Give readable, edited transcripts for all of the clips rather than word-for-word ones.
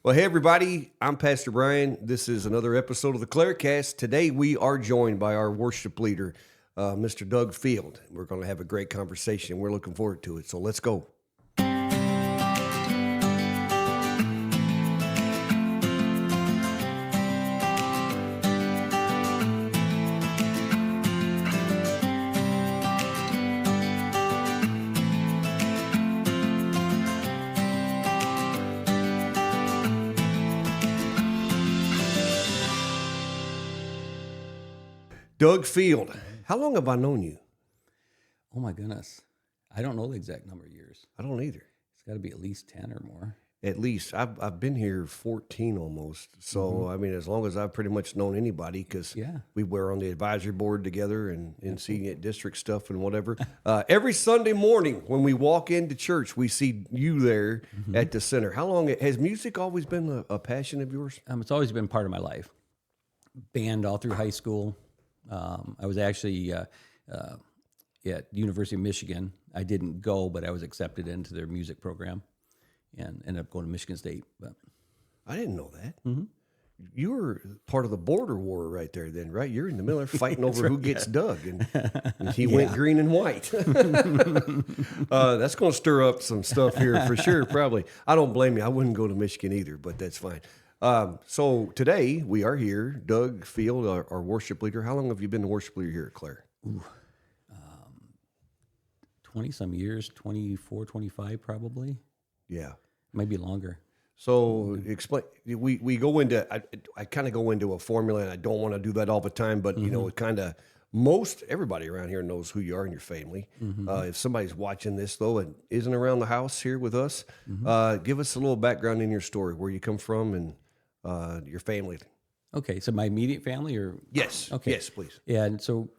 Well, hey, everybody. I'm Pastor Brian. This is another episode of the ClareCast. Today, we are joined by our worship leader, Mr. Doug Field. We're going to have a great conversation. We're looking forward to it. So let's go. Doug Field, how long have I known you? Oh my goodness. I don't know the exact number of years. I don't either. It's got to be at least 10 or more. At least. I've been here 14 almost. So, I mean, as long as I've pretty much known anybody, because we were on the advisory board together and seeing it district stuff and whatever. Every Sunday morning when we walk into church, we see you there at the center. How long has music always been a passion of yours? It's always been part of my life. Band all through high school. I was actually at University of Michigan. I didn't go, but I was accepted into their music program and ended up going to Michigan State. But I didn't know that. You were part of the border war right there then, right? You're in the middle fighting over who gets Doug, and he went green and white. That's going to stir up some stuff here for sure, probably. I don't blame you. I wouldn't go to Michigan either, but that's fine. So today we are here, Doug Field, our worship leader. How long have you been the worship leader here at Clare? 20 some years, 24, 25 probably. Yeah. Maybe longer. So explain, we go into, I kind of go into a formula, and I don't want to do that all the time, but you know, it kind of, everybody around here knows who you are and your family. If somebody's watching this though and isn't around the house here with us, give us a little background in your story, where you come from and your family. Okay, so my immediate family, or yes, okay, yes, please. Yeah, and so,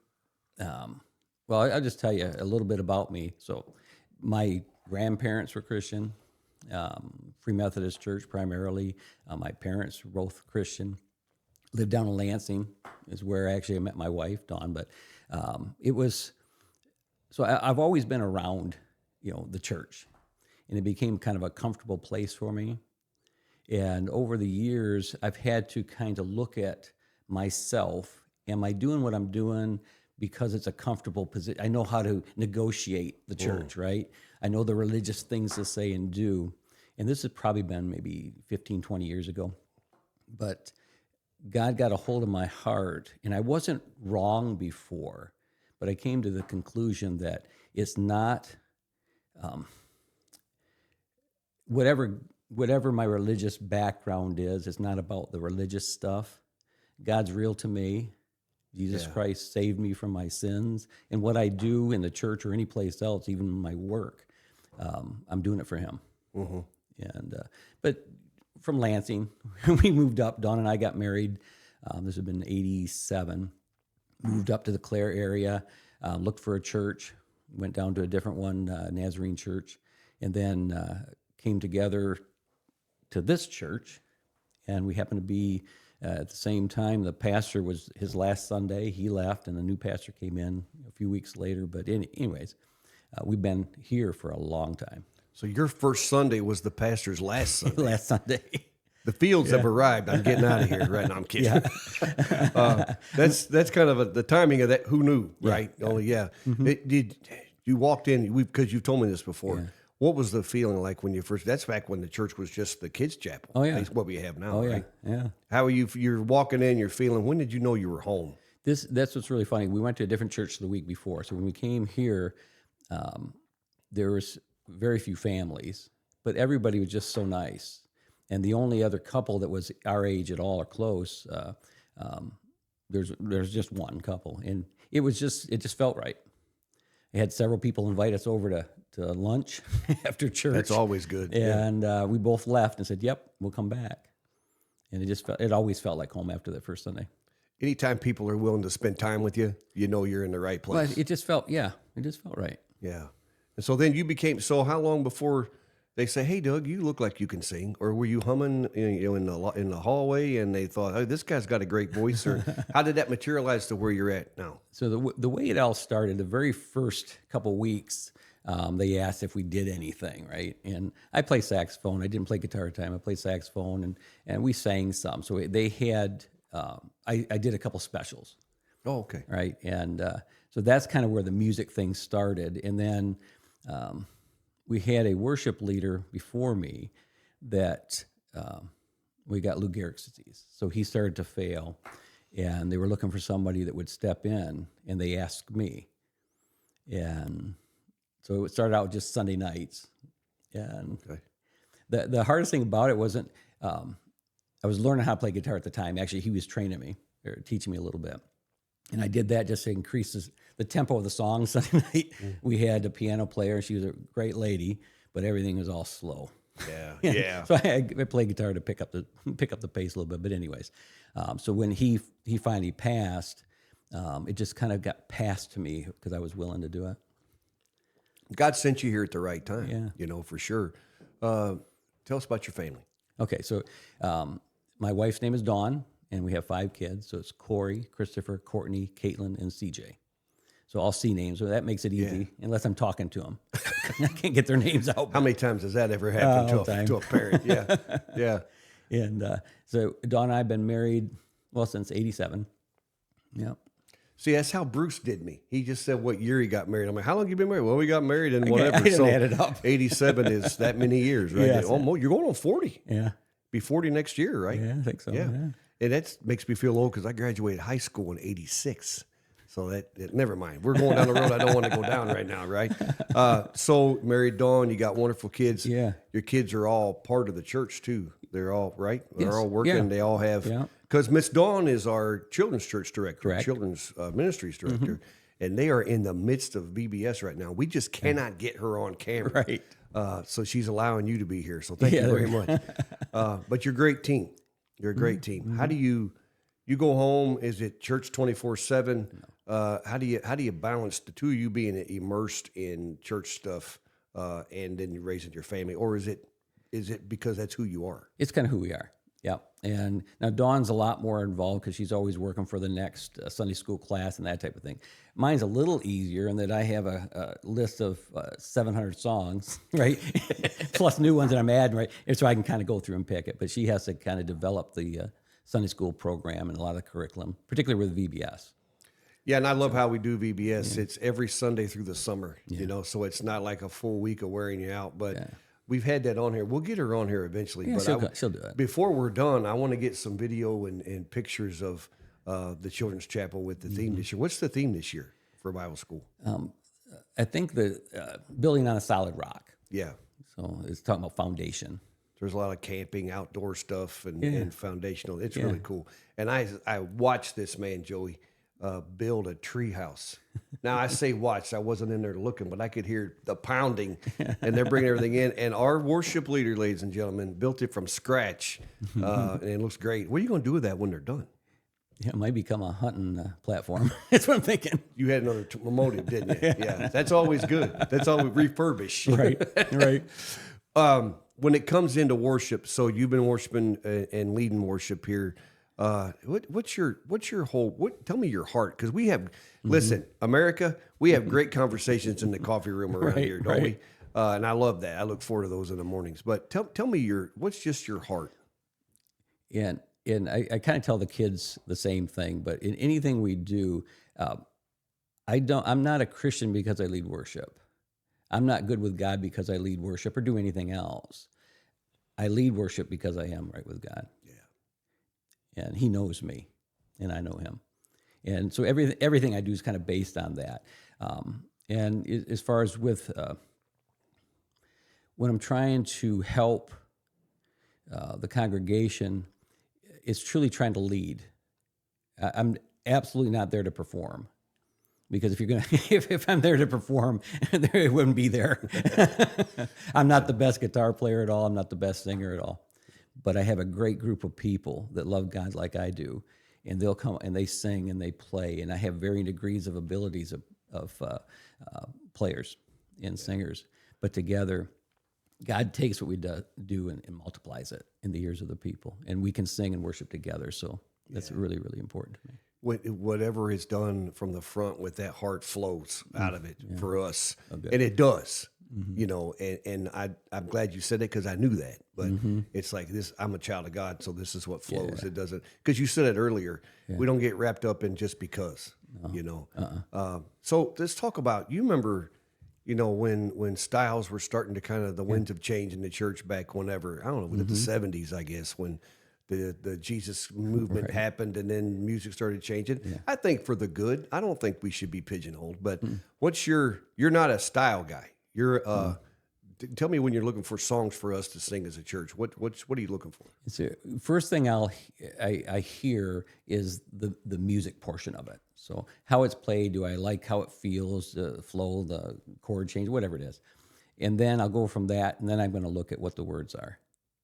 well, I'll just tell you a little bit about me. So, my grandparents were Christian, Free Methodist Church primarily. My parents were both Christian. Lived down in Lansing is where actually I met my wife, Dawn. But it was, so I've always been around, the church, and it became kind of a comfortable place for me. And over the years, I've had to kind of look at myself. Am I doing what I'm doing because it's a comfortable position? I know how to negotiate the church, right? I know the religious things to say and do. And this has probably been maybe 15, 20 years ago. But God got a hold of my heart, and I wasn't wrong before, but I came to the conclusion that it's not whatever my religious background is, it's not about the religious stuff. God's real to me. Jesus Christ saved me from my sins, and what I do in the church or any place else, even my work, I'm doing it for Him. And but from Lansing, we moved up. Dawn and I got married. This had been 87. Moved up to the Clare area, looked for a church, went down to a different one, Nazarene Church, and then came together to this church. And we happened to be at the same time. The pastor was his last Sunday. He left, and the new pastor came in a few weeks later. But anyways, we've been here for a long time. So your first Sunday was the pastor's last Sunday. Last Sunday. The Fields have arrived. I'm getting out of here right now. I'm kidding. That's kind of the timing of that. Who knew, right? Only, Did you walked in, because you've told me this before. Yeah. What was the feeling like when you first, that's back when the church was just the kids' chapel. Oh, yeah. That's what we have now, right? Right? Yeah. How are you're walking in, you're feeling, when did you know you were home? That's what's really funny. We went to a different church the week before. So when we came here, there was very few families, but everybody was just so nice. And the only other couple that was our age at all or close, there's just one couple, and it just felt right. I had several people invite us over to lunch after church. That's always good. And we both left and said, "Yep, we'll come back." And it always felt like home after that first Sunday. Anytime people are willing to spend time with you, you know you're in the right place. But it just felt right. Yeah. And so then you became, so how long before they say, "Hey, Doug, you look like you can sing," or were you humming, in the hallway, and they thought, "Oh, this guy's got a great voice"? Or how did that materialize to where you're at now? So the way it all started, the very first couple weeks, they asked if we did anything, right? And I play saxophone. I didn't play guitar at the time. I played saxophone, and we sang some. So they had, I did a couple specials, Oh, okay. right? And so that's kind of where the music thing started. And then we had a worship leader before me that we got Lou Gehrig's disease. So he started to fail, and they were looking for somebody that would step in, and they asked me. And so it started out just Sunday nights. And Okay. the hardest thing about it wasn't, I was learning how to play guitar at the time. Actually, he was training me, or teaching me a little bit. And I did that just to increase the tempo of the song. Sunday night, we had a piano player. She was a great lady, but everything was all slow. Yeah. Yeah. So I played guitar to pick up the pace a little bit. But anyways, so when he finally passed, it just kind of got passed to me because I was willing to do it. God sent you here at the right time. Yeah. You know, for sure. Tell us about your family. Okay, so my wife's name is Dawn, and we have 5 kids. So it's Corey, Christopher, Courtney, Caitlin, and CJ. So all C names. So that makes it easy, unless I'm talking to them. I can't get their names out. How many times has that ever happened to a parent? Yeah. Yeah. And so Dawn and I have been married, since 87. Yeah. See, that's how Bruce did me. He just said what year he got married. I'm like, how long have you been married? Well, we got married in whatever. I didn't add it up. 87 is that many years, right? Yes. Almost, you're going on 40. Yeah. Be 40 next year, right? Yeah, I think so. Yeah. Yeah. And that makes me feel old because I graduated high school in 86. So never mind. We're going down the road I don't want to go down right now, right? So married Dawn, you got wonderful kids. Yeah. Your kids are all part of the church too. They're all, right? They're Yes. all working. Yeah. They all have, Yeah. because Miss Dawn is our children's church director, Correct. children's ministries director, and they are in the midst of VBS right now. We just cannot get her on camera. Right. So she's allowing you to be here. So thank you very much. But you're a great team. You're a great team. How do you go home? Is it church 24/7? How do you balance the two of you being immersed in church stuff and then you're raising your family, or is it because that's who you are? It's kind of who we are. Yeah. And now Dawn's a lot more involved because she's always working for the next Sunday school class and that type of thing. Mine's a little easier in that I have a list of 700 songs, right? Plus new ones that I'm adding, right? And so I can kind of go through and pick it. But she has to kind of develop the Sunday school program and a lot of the curriculum, particularly with VBS. Yeah, and I love how we do VBS. It's every Sunday through the summer, so it's not like a full week of wearing you out. But we've had that on here. We'll get her on here eventually. Yeah, but she'll do it. Before we're done, I want to get some video and pictures of the Children's Chapel with the theme this year. What's the theme this year for Bible school? I think the building on a solid rock. Yeah. So it's talking about foundation. There's a lot of camping, outdoor stuff, and foundational. It's really cool. And I watched this man, Joey, build a tree house. Now, I say watched. I wasn't in there looking, but I could hear the pounding, and they're bringing everything in. And our worship leader, ladies and gentlemen, built it from scratch, and it looks great. What are you going to do with that when they're done? Yeah, it might become a hunting platform. That's what I'm thinking. You had another motive, didn't you? Yeah, that's always good. That's always refurbish. Right. When it comes into worship, so you've been worshiping and leading worship here. What's your whole? Tell me your heart, because we have. Listen, America, we have great conversations in the coffee room around here, don't we? And I love that. I look forward to those in the mornings. But tell me what's just your heart? And I kind of tell the kids the same thing, but in anything we do, I'm not a Christian because I lead worship. I'm not good with God because I lead worship or do anything else. I lead worship because I am right with God. Yeah. And he knows me and I know him. And so everything I do is kind of based on that. And as far as with when I'm trying to help the congregation, it's truly trying to lead. I'm absolutely not there to perform, because if I'm there to perform, it wouldn't be there. I'm not the best guitar player at all. I'm not the best singer at all, but I have a great group of people that love God like I do, and they'll come and they sing and they play, and I have varying degrees of abilities of players and singers, but together, God takes what we do and multiplies it in the ears of the people, and we can sing and worship together. So that's really, really important to me. whatever is done from the front with that heart flows out of it for us, Okay. and it does. You know, and I'm glad you said it because I knew that. But it's like this. I'm a child of God, so this is what flows. It doesn't because you said it earlier. We don't get wrapped up in just because. You know. So let's talk about. You remember, you know, when styles were starting to kind of the winds of change in the church back whenever I don't know, within the '70s, I guess, when the Jesus movement happened and then music started changing. I think for the good. I don't think we should be pigeonholed. But what's you're not a style guy. You're tell me when you're looking for songs for us to sing as a church. What are you looking for? So first thing I hear is the music portion of it. So how it's played, do I like how it feels, the flow, the chord change, whatever it is. And then I'll go from that, and then I'm going to look at what the words are,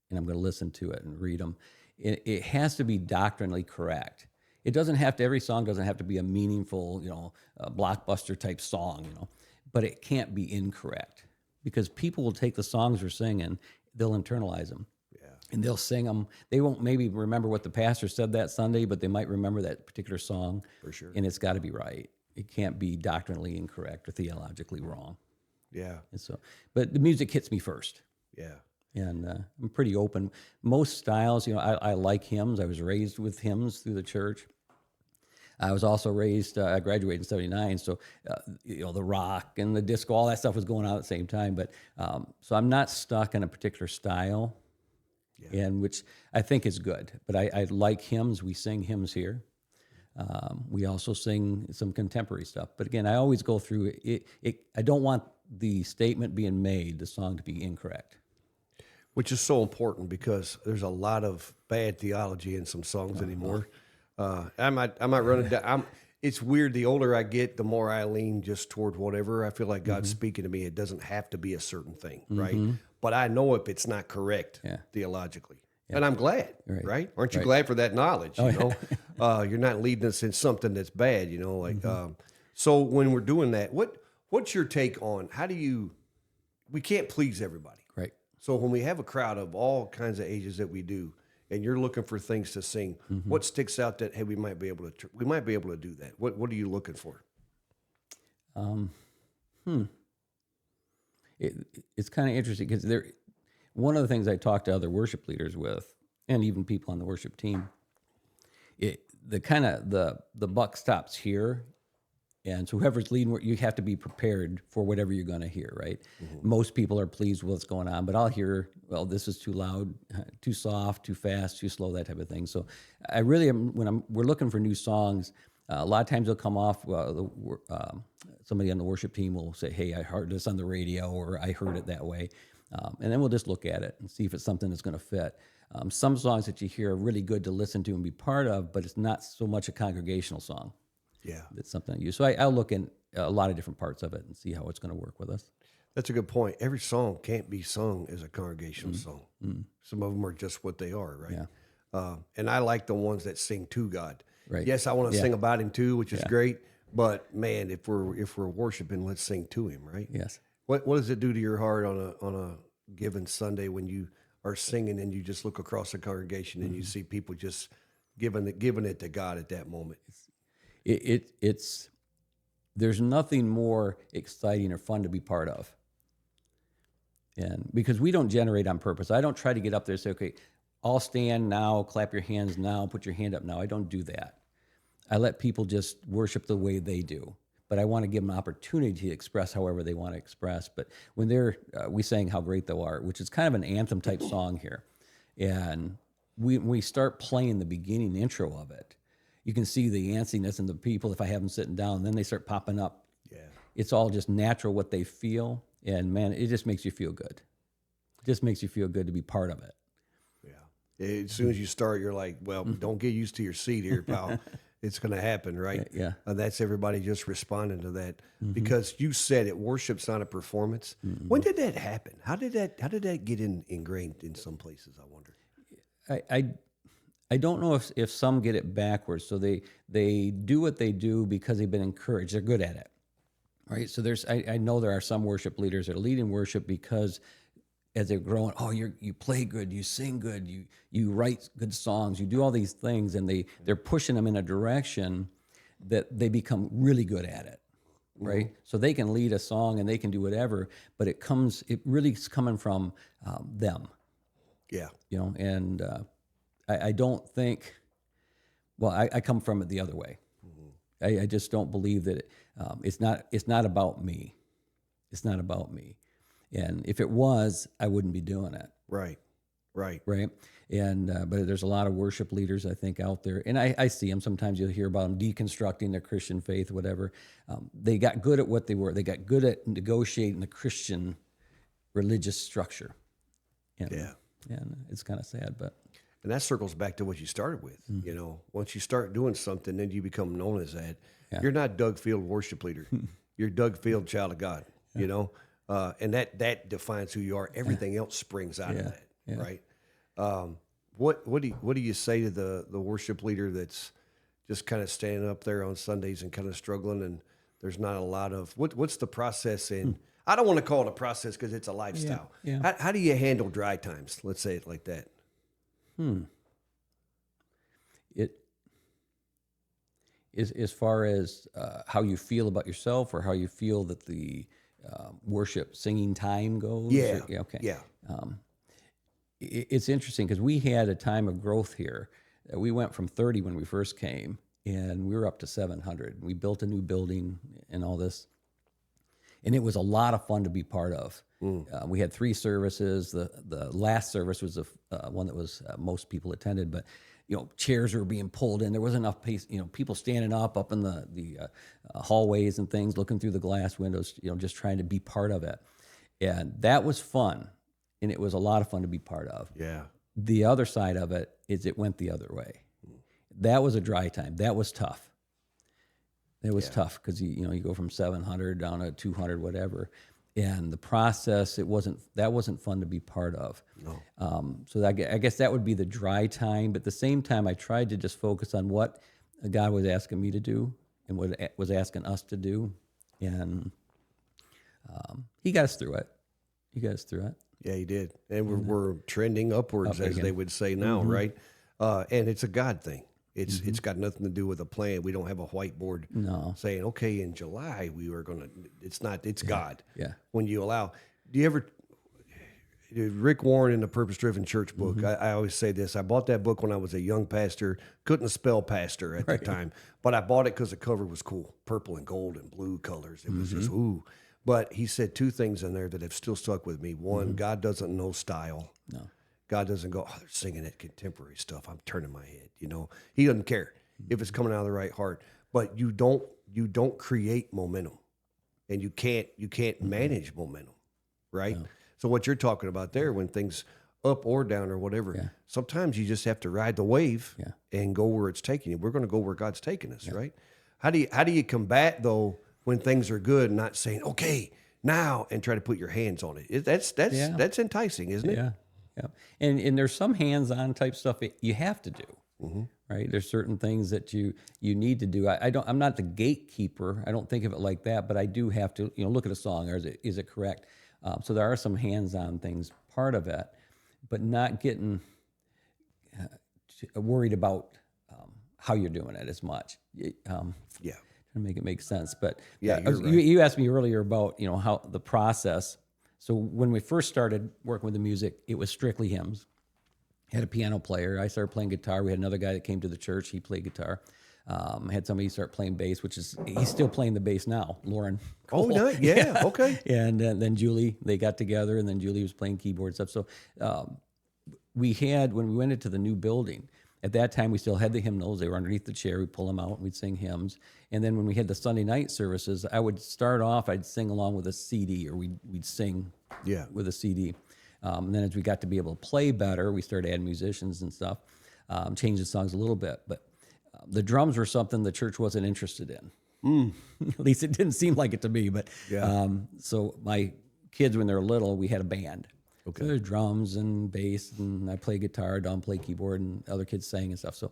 and I'm going to listen to it and read them. It has to be doctrinally correct. It doesn't have to. Every song doesn't have to be a meaningful, you know, a blockbuster type song, you know. But it can't be incorrect because people will take the songs we're singing, they'll internalize them, and they'll sing them. They won't maybe remember what the pastor said that Sunday, but they might remember that particular song. For sure. And it's got to be right. It can't be doctrinally incorrect or theologically wrong. Yeah. And so, but the music hits me first. Yeah. And I'm pretty open. Most styles, you know, I like hymns. I was raised with hymns through the church. I was also raised, I graduated in '79, so, you know, the rock and the disco, all that stuff was going on at the same time. But so I'm not stuck in a particular style, and which I think is good. But I like hymns. We sing hymns here. We also sing some contemporary stuff. But again, I always go through it. I don't want the statement being made, the song to be incorrect. Which is so important because there's a lot of bad theology in some songs anymore. I might run it down. It's weird. The older I get, the more I lean just toward whatever I feel like God's speaking to me. It doesn't have to be a certain thing, right? But I know if it's not correct theologically, and I'm glad, right? Aren't you glad for that knowledge? You know, you're not leading us in something that's bad. You know, like so when we're doing that, what's your take on how do you? We can't please everybody, right? So when we have a crowd of all kinds of ages that we do. And you're looking for things to sing. What sticks out that hey, we might be able to do that? What are you looking for? It's kind of interesting because one of the things I talk to other worship leaders with, and even people on the worship team, the buck stops here. And so whoever's leading, you have to be prepared for whatever you're going to hear, right? Most people are pleased with what's going on, but I'll hear, well, this is too loud, too soft, too fast, too slow, that type of thing. So I really am, we're looking for new songs, a lot of times they'll come off, somebody on the worship team will say, hey, I heard this on the radio, or I heard it that way. And then we'll just look at it and see if it's something that's going to fit. Some songs that you hear are really good to listen to and be part of, but it's not so much a congregational song. Yeah. That's something I use. So I'll look in a lot of different parts of it and see how it's going to work with us. That's a good point. Every song can't be sung as a congregational song. Some of them are just what they are, right? Yeah. And I like the ones that sing to God. Right. Yes, I want to sing about him too, which is great. But man, if we're worshiping, let's sing to him, right? Yes. What does it do to your heart on a given Sunday when you are singing and you just look across the congregation and you see people just giving it to God at that moment? It's there's nothing more exciting or fun to be part of. And because we don't generate on purpose. I don't try to get up there and say, okay, I'll stand now, clap your hands now, put your hand up now. I don't do that. I let people just worship the way they do. But I want to give them an opportunity to express however they want to express. But when we sang How Great Thou Art, which is kind of an anthem type song here. And we start playing the beginning intro of it. You can see the antsiness in the people if I have them sitting down, and then they start popping up. Yeah. It's all just natural what they feel. And man, it just makes you feel good. It just makes you feel good to be part of it. Yeah. As soon as you start, you're like, well, don't get used to your seat here, pal. It's going to happen, right? Yeah. And that's everybody just responding to that. Because you said it, worship's not a performance. When did that happen? How did that get ingrained in some places, I wonder? I don't know if some get it backwards. So they do what they do because they've been encouraged. They're good at it, right? So I know there are some worship leaders that are leading worship because as they're growing, oh, you play good, you sing good, you write good songs, you do all these things, and they're pushing them in a direction that they become really good at it, right? So they can lead a song and they can do whatever, but it really is coming from them, Yeah. and I don't think, well, I come from it the other way. I just don't believe that it's not about me. It's not about me. And if it was, I wouldn't be doing it. Right. Right. Right. And, but there's a lot of worship leaders, I think, out there. And I see them. Sometimes you'll hear about them deconstructing their Christian faith, whatever. They got good at what they were. They got good at negotiating the Christian religious structure. And, Yeah. And it's kind of sad, but. And that circles back to what you started with. Once you start doing something, then you become known as that. Yeah. You're not Doug Field worship leader. You're Doug Field child of God, and that defines who you are. Everything else springs out of that, right? What do you say to the worship leader that's just kind of standing up there on Sundays and kind of struggling, and there's not a lot of what's the process in? I don't want to call it a process because it's a lifestyle. Yeah. How do you handle dry times? Let's say it like that. It is as far as how you feel about yourself, or how you feel that the worship singing time goes. Yeah. Okay. Yeah. It's interesting because we had a time of growth here. We went from 30 when we first came, and we were up to 700. We built a new building and all this, and it was a lot of fun to be part of. We had 3 services. The last service was the one that was most people attended, but chairs were being pulled in. There wasn't enough place, people standing up in the hallways and things, looking through the glass windows, just trying to be part of it. And that was fun. And it was a lot of fun to be part of. Yeah. The other side of it is it went the other way. That was a dry time. That was tough. It was tough because you go from 700 down to 200, whatever. And the process, that wasn't fun to be part of. No. So I guess that would be the dry time. But at the same time, I tried to just focus on what God was asking me to do and what was asking us to do. And He got us through it. Yeah, He did. And we're trending upwards, as they would say now, right? And it's a God thing. It's got nothing to do with a plan. We don't have a whiteboard saying, okay, in July we were going to, it's God. Yeah. When you allow, Rick Warren in the Purpose Driven Church book, I always say this, I bought that book when I was a young pastor, couldn't spell pastor at the time, but I bought it because the cover was cool, purple and gold and blue colors. It was just, ooh. But he said 2 things in there that have still stuck with me. One, God doesn't know style. No. God doesn't go, they're singing that contemporary stuff. I'm turning my head. He doesn't care if it's coming out of the right heart. But you don't create momentum, and you can't manage momentum, right? No. So what you're talking about there, when things up or down or whatever, sometimes you just have to ride the wave and go where it's taking you. We're going to go where God's taking us, right? How do you combat though when things are good, and not saying okay now and try to put your hands on it? That's enticing, isn't it? Yeah. Yeah, and there's some hands-on type stuff that you have to do, right? There's certain things that you need to do. I'm not the gatekeeper. I don't think of it like that, but I do have to, look at a song. Or is it correct? So there are some hands-on things part of it, but not getting worried about how you're doing it as much. To make it make sense. But you asked me earlier about how the process. So when we first started working with the music, it was strictly hymns. Had a piano player. I started playing guitar. We had another guy that came to the church. He played guitar. Had somebody start playing bass, he's still playing the bass now, Lauren Cole. Oh, nice. Yeah, okay. And then Julie, they got together, and then Julie was playing keyboard stuff. So when we went into the new building, at that time, we still had the hymnals. They were underneath the chair. We'd pull them out, and we'd sing hymns. And then when we had the Sunday night services, I would start off, I'd sing along with a CD, or we'd sing with a CD. And then as we got to be able to play better, we started adding musicians and stuff, changed the songs a little bit. But the drums were something the church wasn't interested in. At least it didn't seem like it to me. But so my kids, when they were little, we had a band. Okay. So there's drums and bass, and I play guitar, Don played keyboard, and other kids sang and stuff. So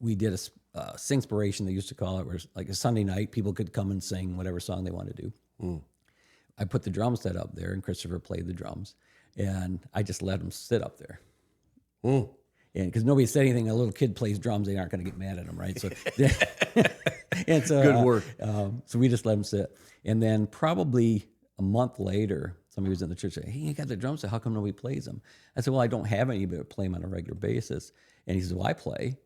we did a singspiration, they used to call it, where it's like a Sunday night, people could come and sing whatever song they wanted to do. I put the drum set up there, and Christopher played the drums. And I just let them sit up there. Mm. And because nobody said anything, a little kid plays drums, they aren't going to get mad at him, right? So, and so Good work. So we just let him sit. And then probably a month later, somebody was in the church saying, "Hey, you got the drums, so how come nobody plays them?" I said, "Well, I don't have any, but play them on a regular basis." And he says, "Well, I play."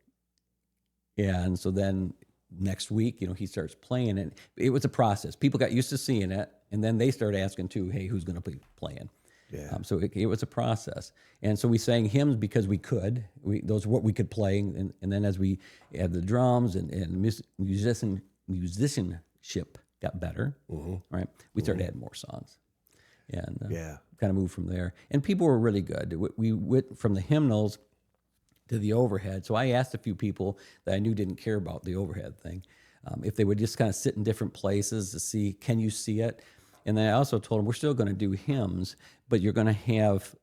And so then next week, he starts playing it. It was a process. People got used to seeing it, and then they started asking too, "Hey, who's going to be playing?" Yeah. So it was a process. And so we sang hymns because we could. Those were what we could play. And then as we had the drums and musicianship got better, right? We started adding more songs. And kind of moved from there. And people were really good. We went from the hymnals to the overhead. So I asked a few people that I knew didn't care about the overhead thing, if they would just kind of sit in different places to see, can you see it? And then I also told them, we're still going to do hymns, but you're going to have,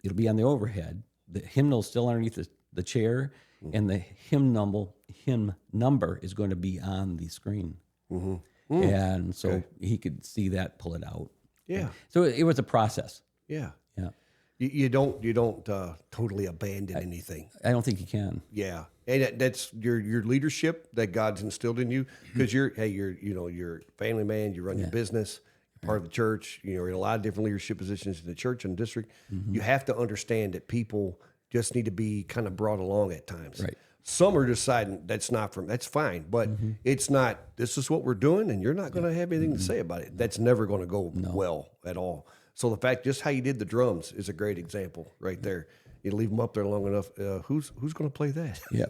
it'll be on the overhead. The hymnal's still underneath the chair, and the hymn number is going to be on the screen. And so he could see that, pull it out. Yeah. So it was a process. Yeah. Yeah. You don't totally abandon anything. I don't think you can. Yeah, and that's your leadership that God's instilled in you, because you're a family man. You run your business, you're part of the church. You're in a lot of different leadership positions in the church and the district. You have to understand that people just need to be kind of brought along at times. Right. Some are deciding that's fine, but it's not. This is what we're doing, and you're not going to have anything to say about it. That's never going to go well at all. So the fact, just how you did the drums is a great example right there. You leave them up there long enough. Who's going to play that? Yeah.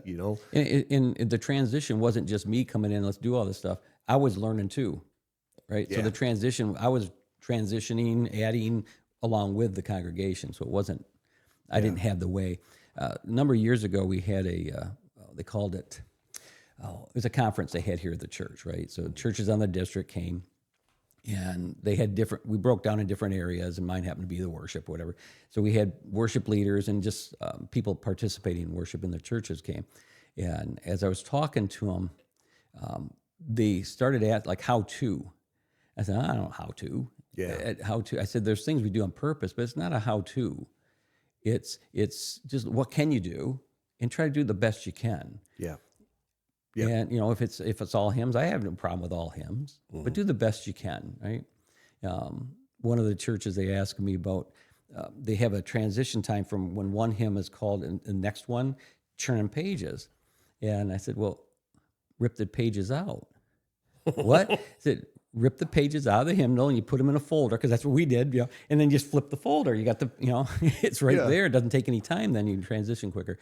And the transition wasn't just me coming in, let's do all this stuff. I was learning too, right? Yeah. So the transition, I was transitioning, adding along with the congregation. So it wasn't, I didn't have the way. A number of years ago, we had they called it, it was a conference they had here at the church, right? So churches on the district came. And they had we broke down in different areas, and mine happened to be the worship, whatever. So we had worship leaders and just people participating in worship in the churches came. And as I was talking to them, they started at like how to. I said, I don't know how to. Yeah. How to. I said, there's things we do on purpose, but it's not a how to. It's just what can you do, and try to do the best you can. Yeah. Yeah. And if it's all hymns, I have no problem with all hymns, but do the best you can, right? One of the churches they asked me about, they have a transition time from when one hymn is called and the next one, churning pages. And I said, well, rip the pages out. What? I said, rip the pages out of the hymnal and you put them in a folder, because that's what we did, and then just flip the folder. You got it's right there. It doesn't take any time, then you can transition quicker.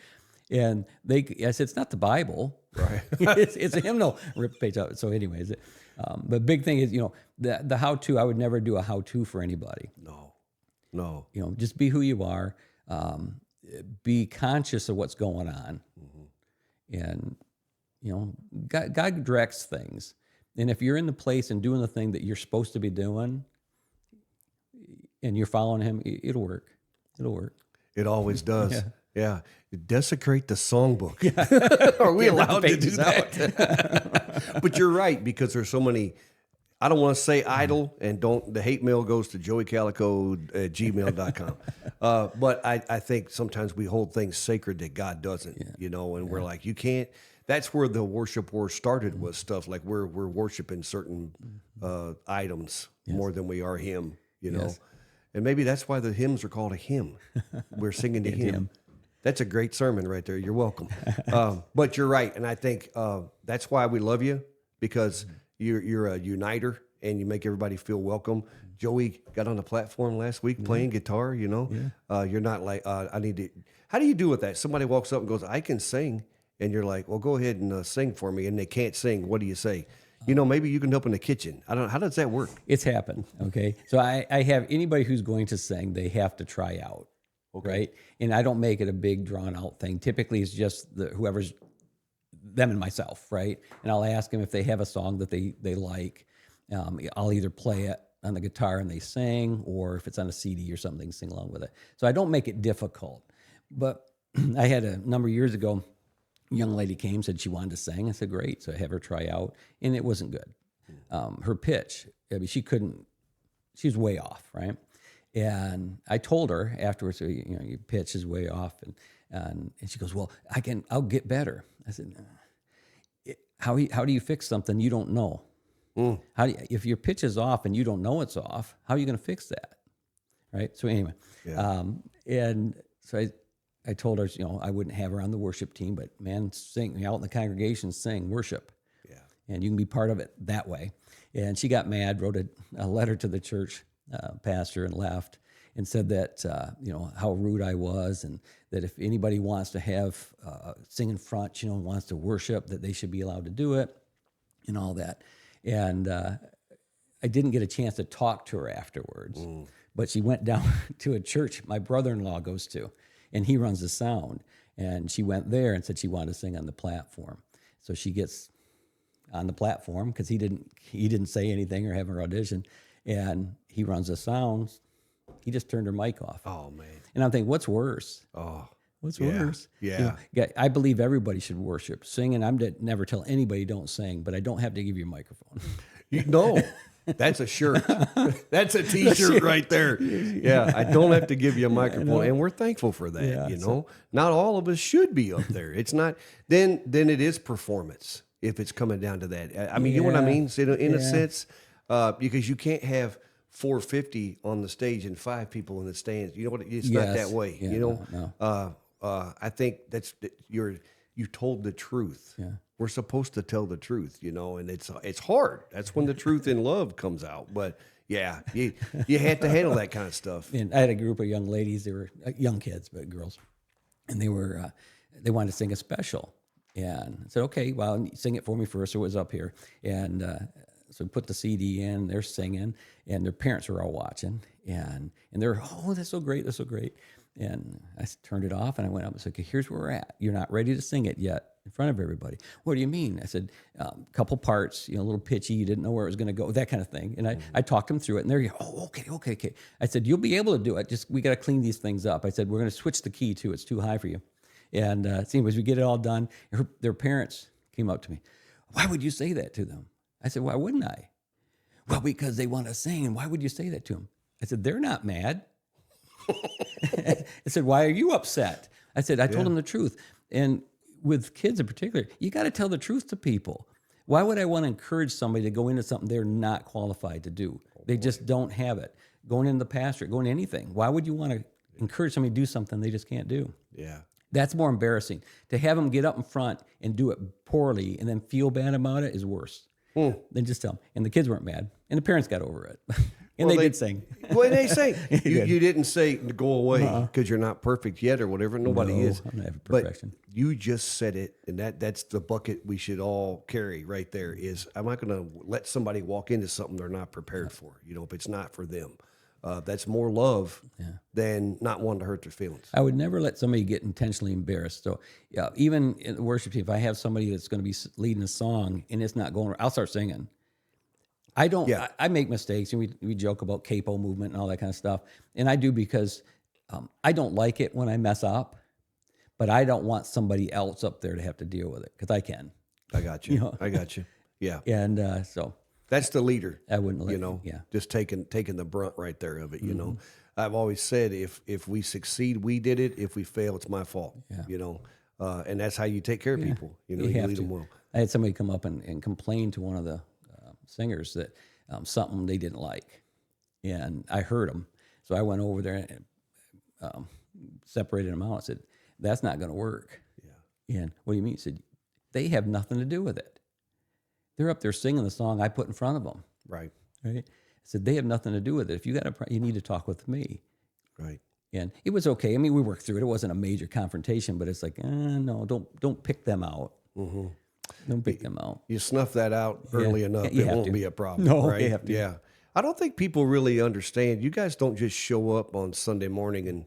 And I said, it's not the Bible, right? it's a hymnal. Rip the page out. So, anyways, but big thing is, the how-to. I would never do a how-to for anybody. No. Just be who you are. Be conscious of what's going on, and God directs things. And if you're in the place and doing the thing that you're supposed to be doing, and you're following Him, it'll work. It'll work. It always does. Yeah. Desecrate the songbook. Are we allowed to do that? But you're right, because there's so many. I don't want to say idle, and the hate mail goes to joeycalico@gmail.com. But I think sometimes we hold things sacred that God doesn't, and we're like, you can't. That's where the worship war started, was stuff like we're worshiping certain items more than we are Him, And maybe that's why the hymns are called a hymn. We're singing to Him. That's a great sermon right there. You're welcome. But you're right. And I think that's why we love you, because you're a uniter and you make everybody feel welcome. Joey got on the platform last week playing guitar, You're not like, I need to. How do you do with that? Somebody walks up and goes, I can sing. And you're like, well, go ahead and sing for me. And they can't sing. What do you say? Maybe you can help in the kitchen. I don't know. How does that work? It's happened. Okay. So I have anybody who's going to sing, they have to try out. Okay. Right. And I don't make it a big drawn out thing. Typically it's just whoever's them and myself. Right. And I'll ask them if they have a song that they like. I'll either play it on the guitar and they sing, or if it's on a CD or something, sing along with it. So I don't make it difficult. But I had a number of years ago, a young lady came, said she wanted to sing. I said, great. So I have her try out, and it wasn't good. Her pitch, she was way off, right? And I told her afterwards, so, your pitch is way off. And she goes, well, I'll get better. I said, how do you fix something you don't know? If your pitch is off and you don't know it's off, how are you going to fix that? Right. So anyway, and so I told her, I wouldn't have her on the worship team, but man, sing out in the congregation, sing worship. Yeah. And you can be part of it that way. And she got mad, wrote a letter to the church pastor and left, and said that, how rude I was, and that if anybody wants to have sing in front, wants to worship, that they should be allowed to do it and all that. And I didn't get a chance to talk to her afterwards, but she went down to a church my brother-in-law goes to, and he runs the sound. And she went there and said she wanted to sing on the platform. So she gets on the platform because he didn't say anything or have her audition, and he runs the sounds. He just turned her mic off. Oh man! And I'm thinking, what's worse? What's worse? Yeah. I believe everybody should worship, sing, and I'm to never tell anybody don't sing, but I don't have to give you a microphone. No, that's a shirt. That's a T-shirt right there. Yeah, I don't have to give you a microphone, and we're thankful for that. Yeah, not all of us should be up there. It's not. Then it is performance if it's coming down to that. I mean, you know what I mean? So in a sense, because you can't have 450 on the stage and 5 people in the stands. You know what? It's not that way. No. I think you told the truth. Yeah. We're supposed to tell the truth, and it's hard. That's when the truth in love comes out. But yeah, you had to handle that kind of stuff. And I had a group of young ladies. They were young kids, but girls, and they wanted to sing a special. And I said, okay, well, sing it for me first. So it was up here, and so we put the CD in. They're singing, and their parents are all watching, and they're, oh, that's so great, that's so great. And I turned it off, and I went up and said, okay, here's where we're at. You're not ready to sing it yet in front of everybody. What do you mean? I said, a couple parts, a little pitchy, you didn't know where it was going to go, that kind of thing. And I talked them through it, and they're, oh, okay. I said, you'll be able to do it. Just, we got to clean these things up. I said, we're going to switch the key too. It's too high for you. And anyways, we get it all done. Their parents came up to me. Why would you say that to them? I said, why wouldn't I? Well, because they want to sing. And why would you say that to them? I said, they're not mad. I said, why are you upset? I said, I told them the truth. And with kids in particular, you got to tell the truth to people. Why would I want to encourage somebody to go into something they're not qualified to do? They just don't have it. Going into the pastorate, going to anything. Why would you want to encourage somebody to do something they just can't do? Yeah. That's more embarrassing. To have them get up in front and do it poorly and then feel bad about it is worse than just tell them. And the kids weren't mad, and the parents got over it. And they did sing. Well, they say you didn't say go away because you're not perfect yet or whatever. Nobody is. I'm not having perfection. But you just said it, and that's the bucket we should all carry right there. Is I'm not going to let somebody walk into something they're not prepared for. If it's not for them. That's more love than not wanting to hurt their feelings. I would never let somebody get intentionally embarrassed. So, even in the worship team, if I have somebody that's going to be leading a song and it's not going, I'll start singing. I don't. Yeah. I make mistakes, and we joke about capo movement and all that kind of stuff, and I do because I don't like it when I mess up, but I don't want somebody else up there to have to deal with it because I can. I got you. I got you. Yeah. And so. That's the leader. I wouldn't let just taking the brunt right there of it. I've always said if we succeed, we did it. If we fail, it's my fault. Yeah. And that's how you take care of people. You lead them well. I had somebody come up and complain to one of the singers that something they didn't like, and I heard them. So I went over there and separated them out. I said, "That's not going to work." Yeah. And what do you mean? He said, "They have nothing to do with it. They're up there singing the song I put in front of them." Right. I said, they have nothing to do with it. If you you need to talk with me. Right. And it was okay. I mean, we worked through it. It wasn't a major confrontation, but it's like, no, don't pick them out. Mm-hmm. Don't pick them out. You snuff that out early enough, it won't be a problem. No, right? you have to. Yeah. I don't think people really understand. You guys don't just show up on Sunday morning and,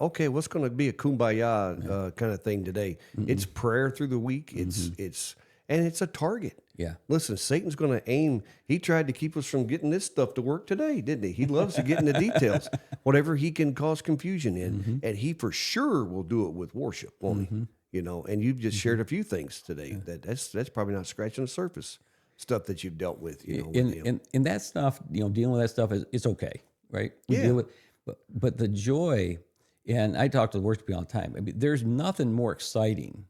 okay, what's going to be a kumbaya kind of thing today? Mm-hmm. It's prayer through the week. It's a target. Yeah. Listen, Satan's going to aim. He tried to keep us from getting this stuff to work today, didn't he? He loves to get in the details, whatever he can cause confusion in. And he for sure will do it with worship, won't he? And you've just shared a few things today that's probably not scratching the surface stuff that you've dealt with, And that stuff, dealing with that stuff it's okay. right? We Yeah. deal with, but the joy, and I talk to the worship people all the time. I mean, there's nothing more exciting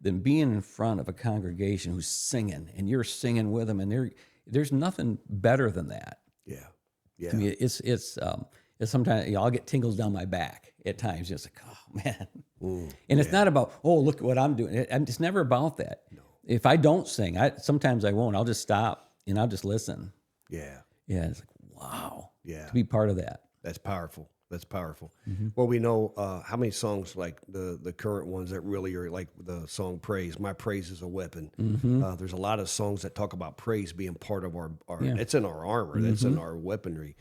than being in front of a congregation who's singing and you're singing with them, and there's nothing better than that. Yeah. Yeah. I mean, it's sometimes I'll get tingles down my back at times. It's like, oh man, and it's not about, oh, look at what I'm doing. It's never about that. No. If I don't sing, sometimes I won't. I'll just stop and I'll just listen. Yeah. Yeah, it's like, wow. Yeah. To be part of that. That's powerful. That's powerful. Well, we know how many songs like the current ones that really are like the song "Praise." My praise is a weapon. There's a lot of songs that talk about praise being part of our it's in our armor. That's in our weaponry.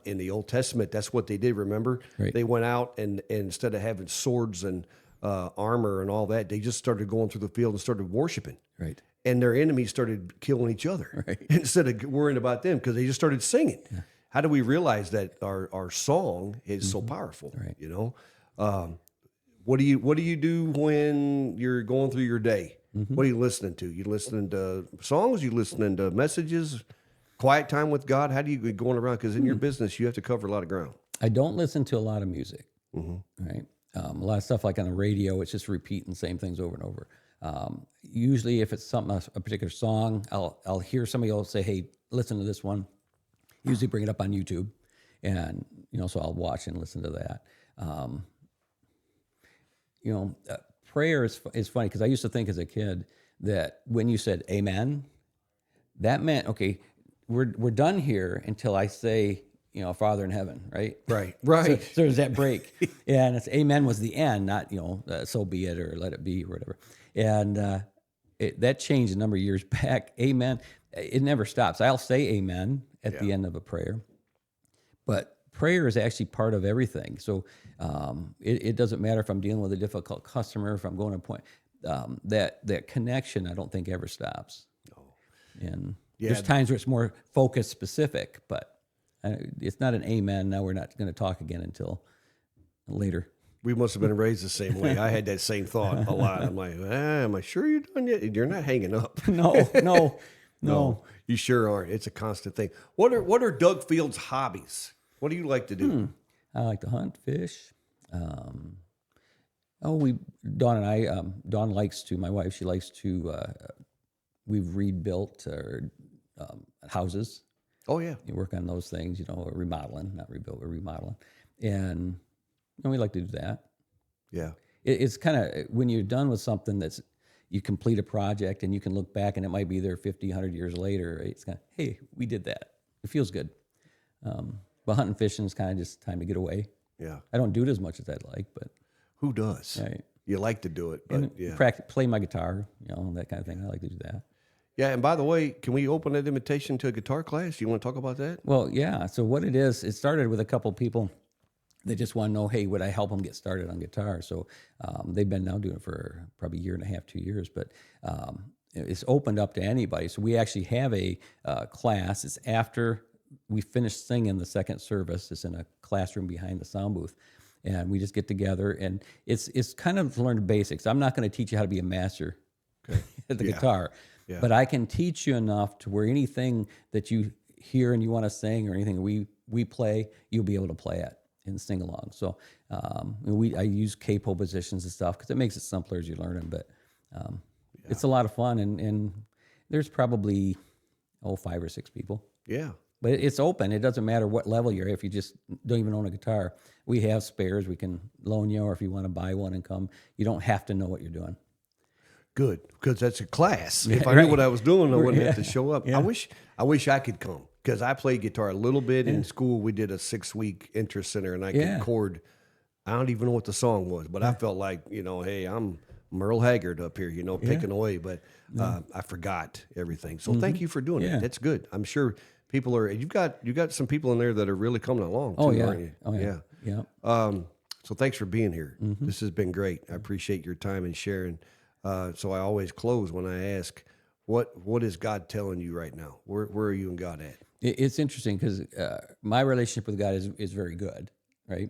In the Old Testament, that's what they did. Remember, Right. they went out and instead of having swords and armor and all that, they just started going through the field and started worshiping. Right. And their enemies started killing each other instead of worrying about them because they just started singing. Yeah. How do we realize that our song is so powerful? Right. You know, what do you do when you're going through your day? What are you listening to? You listening to songs? You listening to messages? Quiet time with God? How do you go going around? Because in your business, you have to cover a lot of ground. I don't listen to a lot of music. Right. A lot of stuff like on the radio, it's just repeating the same things over and over. Usually, if it's something, a particular song, I'll hear somebody else say, "Hey, listen to this one." Usually, bring it up on YouTube, and so I'll watch and listen to that. Prayer is funny because I used to think as a kid that when you said "Amen," that meant okay, we're done here until I say, Father in heaven, right? Right. So there's that break, and it's Amen was the end, not so be it or let it be or whatever. And that changed a number of years back. Amen, it never stops. I'll say Amen at the end of a prayer, but prayer is actually part of everything. So it doesn't matter if I'm dealing with a difficult customer, if I'm going to a point, that connection I don't think ever stops. No. And there's times where it's more focus specific, but it's not an amen. Now we're not going to talk again until later. We must have been raised the same way. I had that same thought a lot. I'm like, am I sure you're done yet? You're not hanging up. No. You sure aren't. It's a constant thing. What are Doug Field's hobbies? What do you like to do? I like to hunt, fish. Dawn and I, Dawn likes to, my wife, she likes to, we've rebuilt houses. Oh, yeah. You work on those things, remodeling, not rebuild, but remodeling. And we like to do that. Yeah. It's kind of, when you're done with something you complete a project and you can look back and it might be there 50, 100 years later. Right? It's kind of, hey, we did that. It feels good. But hunting, fishing is kind of just time to get away. Yeah. I don't do it as much as I'd like, but. Who does? Right. You like to do it, but play my guitar, that kind of thing. I like to do that. Yeah, and by the way, can we open that invitation to a guitar class? You want to talk about that? Well, yeah. So what it is, it started with a couple people that just want to know, hey, would I help them get started on guitar? So they've been now doing it for probably a year and a half, 2 years, but it's opened up to anybody. So we actually have a class. It's after we finish singing the second service. It's in a classroom behind the sound booth. And we just get together, and it's kind of to learn the basics. I'm not going to teach you how to be a master at the guitar. Yeah. But I can teach you enough to where anything that you hear and you want to sing or anything we play, you'll be able to play it and sing along. So I use capo positions and stuff because it makes it simpler as you learn them. But it's a lot of fun, and there's probably 5 or 6 people. Yeah. But it's open. It doesn't matter what level you're at. If you just don't even own a guitar, we have spares we can loan you, or if you want to buy one and come, you don't have to know what you're doing. Good, because that's a class. If I knew what I was doing, I wouldn't have to show up. Yeah. I wish I could come because I played guitar a little bit in school. We did a 6-week interest center, and I could chord. I don't even know what the song was, but I felt like hey, I'm Merle Haggard up here, picking away. But I forgot everything. So thank you for doing it. That's good. I'm sure people are. You've got some people in there that are really coming along. Too, aren't you? Oh yeah. Yeah. So thanks for being here. This has been great. I appreciate your time and sharing. So I always close when I ask, what is God telling you right now? Where are you and God at? It's interesting because my relationship with God is very good, right?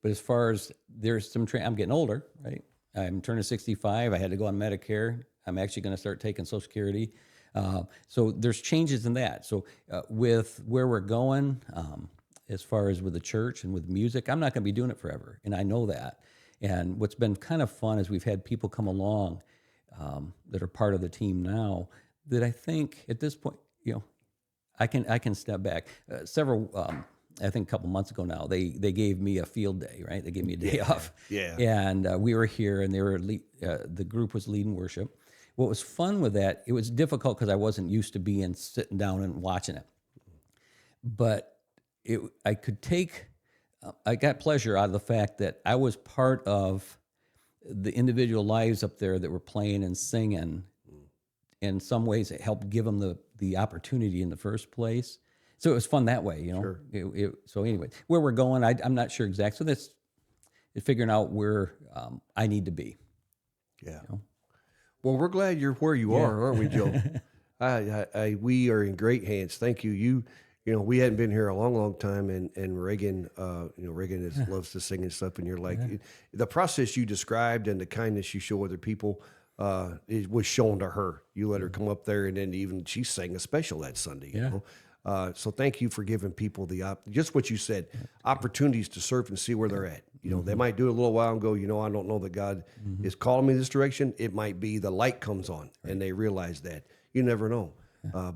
But as far as there's some I'm getting older, right? I'm turning 65. I had to go on Medicare. I'm actually going to start taking Social Security. So there's changes in that. So with where we're going, as far as with the church and with music. I'm not going to be doing it forever, and I know that. And what's been kind of fun is we've had people come along that are part of the team now that I think at this point, I can step back. I think a couple months ago now, they gave me a field day, right? They gave me a day off. Yeah. And we were here, and the group was leading worship. What was fun with that, it was difficult because I wasn't used to sitting down and watching it. But I got pleasure out of the fact that I was part of the individual lives up there that were playing and singing. In some ways, it helped give them the opportunity in the first place. So it was fun that way, Sure. So anyway, where we're going, I'm not sure exactly. So that's figuring out where I need to be. Yeah. Well, we're glad you're where you are, aren't we, Joe? We are in great hands. Thank you. We hadn't been here a long time, and Reagan, Reagan loves to sing and stuff. And you're like, the process you described and the kindness you show other people, it was shown to her. You let her come up there, and then even she sang a special that Sunday. So thank you for giving people just what you said, opportunities to serve and see where they're at. They might do it a little while and go, I don't know that God is calling me this direction. It might be the light comes on and they realize that. You never know.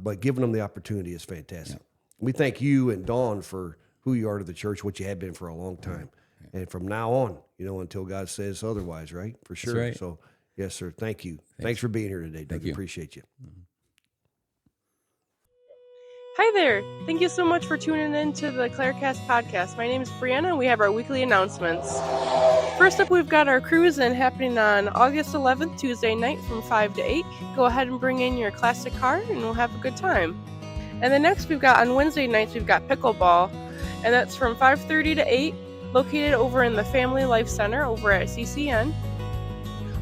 But giving them the opportunity is fantastic. Yeah. We thank you and Dawn for who you are to the church, what you have been for a long time. And from now on, until God says otherwise, right? For sure. Right. So, yes, sir. Thank you. Thanks for being here today, Doug. You. Appreciate you. Hi there. Thank you so much for tuning in to the ClareCast podcast. My name is Brianna, and we have our weekly announcements. First up, we've got our cruise-in happening on August 11th, Tuesday night from 5 to 8. Go ahead and bring in your classic car, and we'll have a good time. And then next, we've got on Wednesday nights, we've got pickleball, and that's from 5:30 to 8, located over in the Family Life Center over at CCN.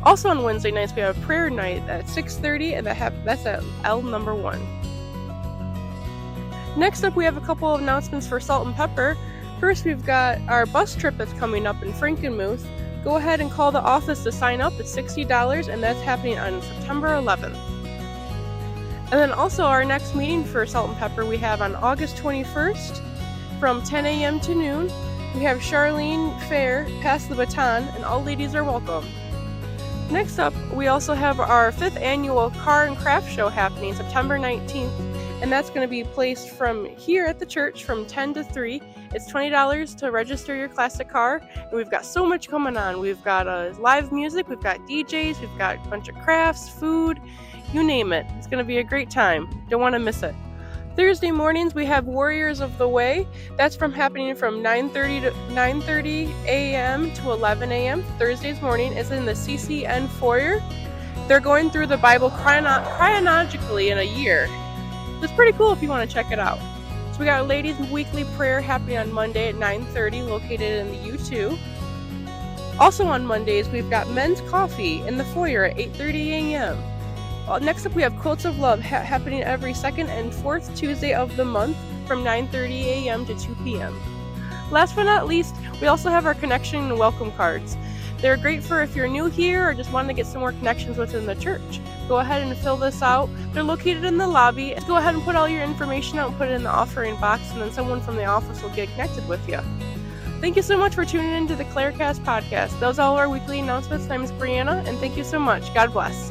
Also on Wednesday nights, we have a prayer night at 6:30, and that's at L number 1. Next up, we have a couple of announcements for Salt and Pepper. First, we've got our bus trip that's coming up in Frankenmuth. Go ahead and call the office to sign up. It's $60, and that's happening on September 11th. And then also our next meeting for Salt and Pepper we have on August 21st from 10 a.m. to noon. We have Charlene Fair pass the baton, and all ladies are welcome. Next up, we also have our 5th annual Car and Craft Show happening September 19th. And that's going to be placed from here at the church from 10 to 3. It's $20 to register your classic car. And we've got so much coming on. We've got live music, we've got DJs, we've got a bunch of crafts, food, you name it. It's going to be a great time. Don't want to miss it. Thursday mornings, we have Warriors of the Way. That's happening from 9:30 a.m. to 11 a.m. Thursdays morning. It's in the CCN foyer. They're going through the Bible chronologically in a year. It's pretty cool if you want to check it out. So we got ladies' weekly prayer happening on Monday at 9:30, located in the U2. Also on Mondays, we've got men's coffee in the foyer at 8:30 a.m. Next up, we have Quilts of Love happening every second and fourth Tuesday of the month from 9:30 a.m. to 2 p.m. Last but not least, we also have our connection and welcome cards. They're great for if you're new here or just want to get some more connections within the church. Go ahead and fill this out. They're located in the lobby. Go ahead and put all your information out and put it in the offering box, and then someone from the office will get connected with you. Thank you so much for tuning in to the ClareCast podcast. Those are all our weekly announcements. My name is Brianna, and thank you so much. God bless.